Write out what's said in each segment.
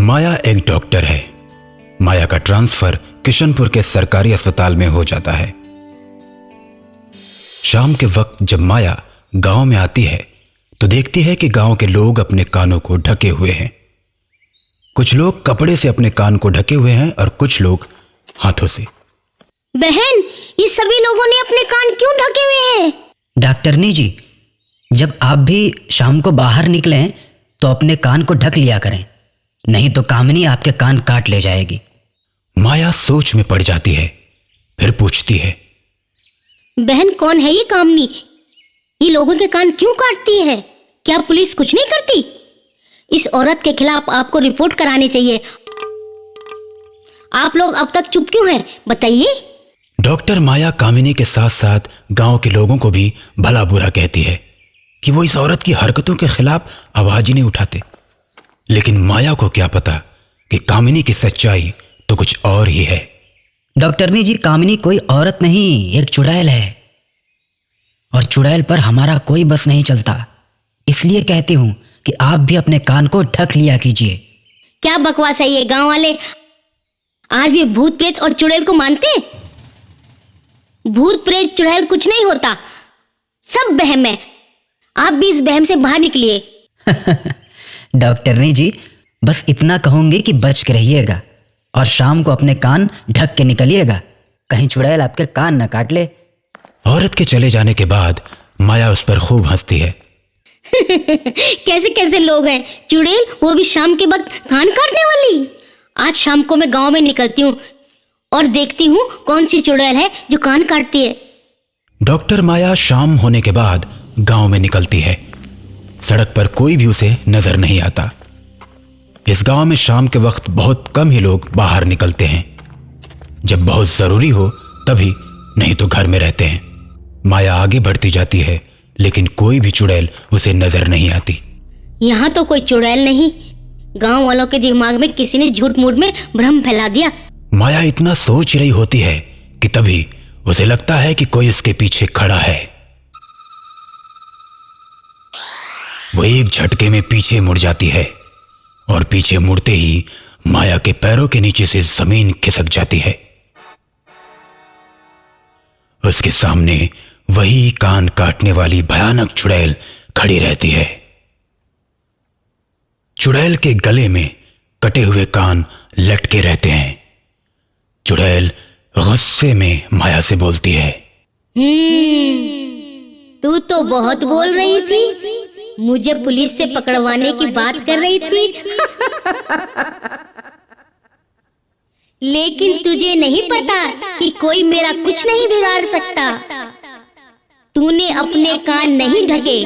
माया एक डॉक्टर है। माया का ट्रांसफर किशनपुर के सरकारी अस्पताल में हो जाता है। शाम के वक्त जब माया गांव में आती है तो देखती है कि गांव के लोग अपने कानों को ढके हुए हैं। कुछ लोग कपड़े से अपने कान को ढके हुए हैं और कुछ लोग हाथों से। बहन, ये सभी लोगों ने अपने कान क्यों ढके हुए हैं? डॉक्टरनी जी, जब आप भी शाम को बाहर निकलें तो अपने कान को ढक लिया करें, नहीं तो कामिनी आपके कान काट ले जाएगी। माया सोच में पड़ जाती है, फिर पूछती है, बहन कौन है ये कामनी? ये लोगों के कान क्यों काटती है? क्या पुलिस कुछ नहीं करती? इस औरत के खिलाफ आपको रिपोर्ट करानी चाहिए। आप लोग अब तक चुप क्यों हैं? बताइए। डॉक्टर माया कामिनी के साथ साथ गांव के लोगों को भी भला बुरा कहती है कि वो इस औरत की हरकतों के खिलाफ आवाज ही नहीं उठाते। लेकिन माया को क्या पता कि कामिनी की सच्चाई तो कुछ और ही है। डॉक्टरनी जी, कामिनी कोई औरत नहीं, एक चुड़ैल है, और चुड़ैल पर हमारा कोई बस नहीं चलता। इसलिए कहती हूँ कि आप भी अपने कान को ढक लिया कीजिए। क्या बकवास है ये? गांव वाले आज भी भूत प्रेत और चुड़ैल को मानते हैं? भूत प्रेत चुड़ैल कुछ नहीं होता, सब वहम है। आप भी इस वहम से बाहर निकलिए। डॉक्टरनी जी, बस इतना कहूंगी कि बच के रहिएगा और शाम को अपने कान ढक के निकलिएगा, कहीं चुड़ैल आपके कान न काट ले। औरत के चले जाने के बाद माया उस पर खूब हंसती है। कैसे कैसे लोग हैं, चुड़ैल वो भी शाम के वक्त कान काटने वाली। आज शाम को मैं गांव में निकलती हूँ और देखती हूँ कौन सी चुड़ैल है जो कान काटती है। डॉक्टर माया शाम होने के बाद गांव में निकलती है। सड़क पर कोई भी उसे नजर नहीं आता। इस गांव में शाम के वक्त बहुत कम ही लोग बाहर निकलते हैं। जब बहुत जरूरी हो तभी, नहीं तो घर में रहते हैं। माया आगे बढ़ती जाती है, लेकिन कोई भी चुड़ैल उसे नजर नहीं आती। यहाँ तो कोई चुड़ैल नहीं। गांव वालों के दिमाग में किसी ने झूठ मूठ में भ्रम फैला दिया। माया इतना सोच रही होती है कि तभी उसे लगता है कि कोई उसके पीछे खड़ा है। वो एक झटके में पीछे मुड़ जाती है और पीछे मुड़ते ही माया के पैरों के नीचे से जमीन खिसक जाती है। उसके सामने वही कान काटने वाली भयानक चुड़ैल खड़ी रहती है। चुड़ैल के गले में कटे हुए कान लटके रहते हैं। चुड़ैल गुस्से में माया से बोलती है, तू तो बहुत बोल रही थी, मुझे पुलिस से पकड़वाने की बात कर रही थी। लेकिन तुझे नहीं पता कि कोई मेरा कुछ नहीं बिगाड़ सकता। तूने अपने कान नहीं ढके,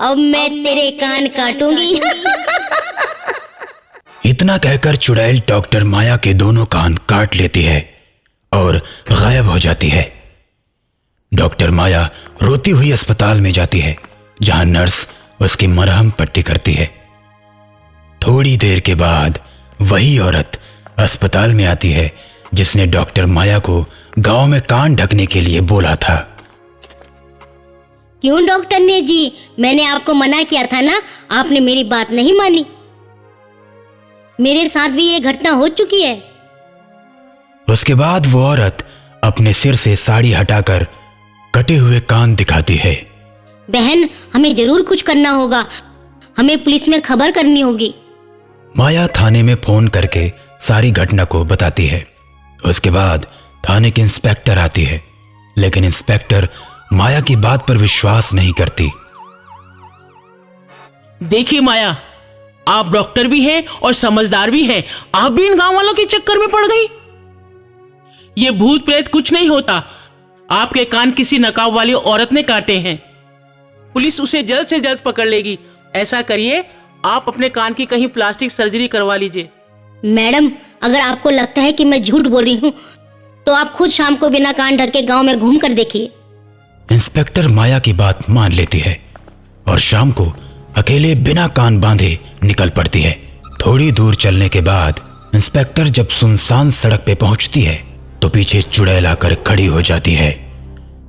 अब मैं तेरे कान काटूंगी। इतना कहकर चुड़ैल डॉक्टर माया के दोनों कान काट लेती है और गायब हो जाती है। डॉक्टर माया रोती हुई अस्पताल में जाती है, जहां नर्स उसकी मरहम पट्टी करती है। थोड़ी देर के बाद वही औरत अस्पताल में आती है जिसने डॉक्टर माया को गांव में कान ढकने के लिए बोला था। क्यों डॉक्टर ने जी, मैंने आपको मना किया था ना, आपने मेरी बात नहीं मानी। मेरे साथ भी ये घटना हो चुकी है। उसके बाद वो औरत अपने सिर से साड़ी हटाकर कटे हुए कान दिखाती है। बहन, हमें जरूर कुछ करना होगा, हमें पुलिस में खबर करनी होगी। माया थाने में फोन करके सारी घटना को बताती है। उसके बाद थाने की इंस्पेक्टर आती है, लेकिन इंस्पेक्टर माया की बात पर विश्वास नहीं करती। देखिए माया, आप डॉक्टर भी हैं और समझदार भी हैं, आप भी इन गांव वालों के चक्कर में पड़ गई। ये भूत प्रेत कुछ नहीं होता, आपके कान किसी नकाब वाली औरत ने काटे हैं। पुलिस उसे जल्द से जल्द पकड़ लेगी। ऐसा करिए, आप अपने कान की कहीं प्लास्टिक सर्जरी करवा लीजिए। मैडम, अगर आपको लगता है कि मैं झूठ बोल रही हूँ तो आप खुद शाम को बिना कान ढके गांव में घूम कर देखिए। इंस्पेक्टर माया की बात मान लेती है और शाम को अकेले बिना कान बांधे निकल पड़ती है। थोड़ी दूर चलने के बाद इंस्पेक्टर जब सुनसान सड़क पे पहुंचती है तो पीछे चुड़ैल आकर खड़ी हो जाती है।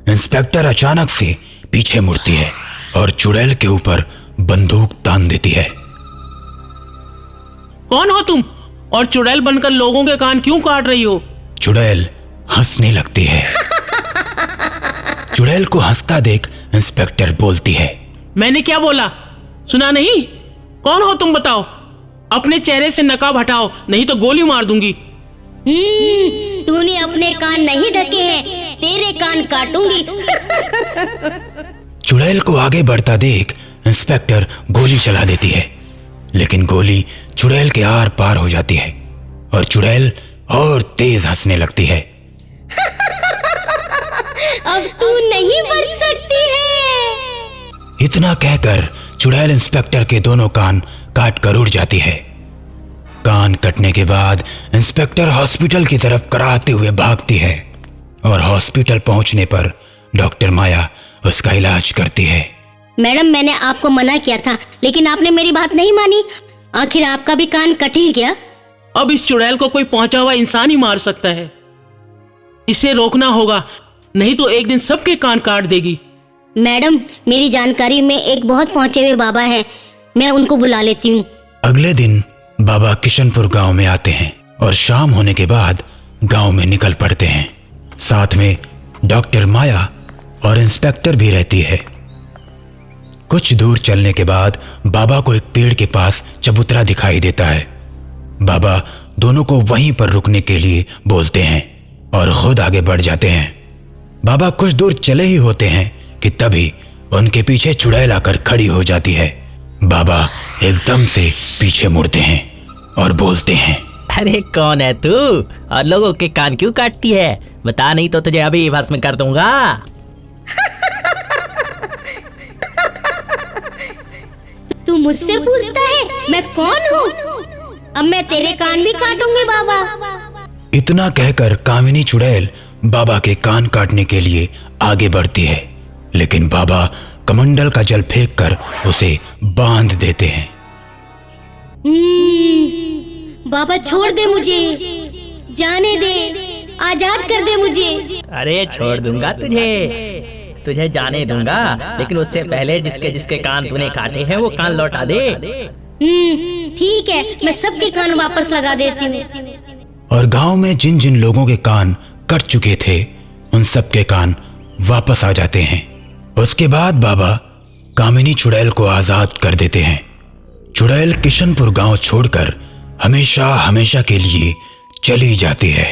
इंस्पेक्टर अचानक से पीछे मुड़ती है और चुड़ैल के ऊपर बंदूक तान देती है। कौन हो तुम और चुड़ैल बनकर लोगों के कान क्यों काट रही हो? चुड़ैल हंसने लगती है। चुड़ैल को हंसता देख इंस्पेक्टर बोलती है, मैंने क्या बोला, सुना नहीं? कौन हो तुम बताओ? अपने चेहरे से नकाब हटाओ, नहीं तो गोली मार दूंगी। तूने अपने कान नहीं ढके हैं, तेरे कान काटूंगी। चुड़ैल को आगे बढ़ता देख इंस्पेक्टर गोली चला देती है, लेकिन गोली चुड़ैल के आर पार हो जाती है और चुड़ैल और तेज हंसने लगती है। अब तू नहीं बच सकती है। इतना कहकर चुड़ैल इंस्पेक्टर के दोनों कान काट कर उड़ जाती है। कान कटने के बाद इंस्पेक्टर हॉस्पिटल की तरफ कराहते हुए भागती है और हॉस्पिटल पहुंचने पर डॉक्टर माया उसका इलाज करती है। मैडम, मैंने आपको मना किया था, लेकिन आपने मेरी बात नहीं मानी। आखिर आपका भी कान कट ही गया। अब इस चुड़ैल को कोई पहुंचा हुआ इंसान ही मार सकता है। इसे रोकना होगा, नहीं तो एक दिन सबके कान काट देगी। मैडम, मेरी जानकारी में एक बहुत पहुंचे हुए बाबा हैं, मैं उनको बुला लेती हूँ। अगले दिन बाबा किशनपुर गांव में आते हैं और शाम होने के बाद गांव में निकल पड़ते हैं। साथ में डॉक्टर माया और इंस्पेक्टर भी रहती है। कुछ दूर चलने के बाद बाबा को एक पेड़ के पास चबूतरा दिखाई देता है। बाबा दोनों को वहीं पर रुकने के लिए बोलते हैं और खुद आगे बढ़ जाते हैं। बाबा कुछ दूर चले ही होते हैं कि तभी उनके पीछे चुड़ैल आकर खड़ी हो जाती है। बाबा एकदम से पीछे मुड़ते हैं और बोलते हैं, अरे कौन है तू और लोगों के कान क्यों काटती है? बता, नहीं तो तुझे अभी भस्म कर दूंगा। तू मुझसे पूछता है मैं कौन हूँ? अब मैं तेरे कान भी काटूंगी बाबा। इतना कहकर कामिनी चुड़ैल बाबा के कान काटने के लिए आगे बढ़ती है, लेकिन बाबा कमंडल का जल फेंककर उसे बांध देते हैं। बाबा छोड़ दे मुझे, जाने दे, आजाद कर दे मुझे। अरे छोड़ दूंगा तुझे जाने दूंगा, लेकिन उससे पहले जिसके जिसके कान तूने काटे हैं वो कान लौटा दे। ठीक है, मैं सबके कान वापस लगा देती हूँ। और गांव में जिन जिन लोगों के कान कट चुके थे उन सब के कान वापस आ जाते हैं। उसके बाद बाबा कामिनी चुड़ैल को आजाद कर देते हैं। चुड़ैल किशनपुर गांव छोड़कर हमेशा हमेशा के लिए चली जाती है।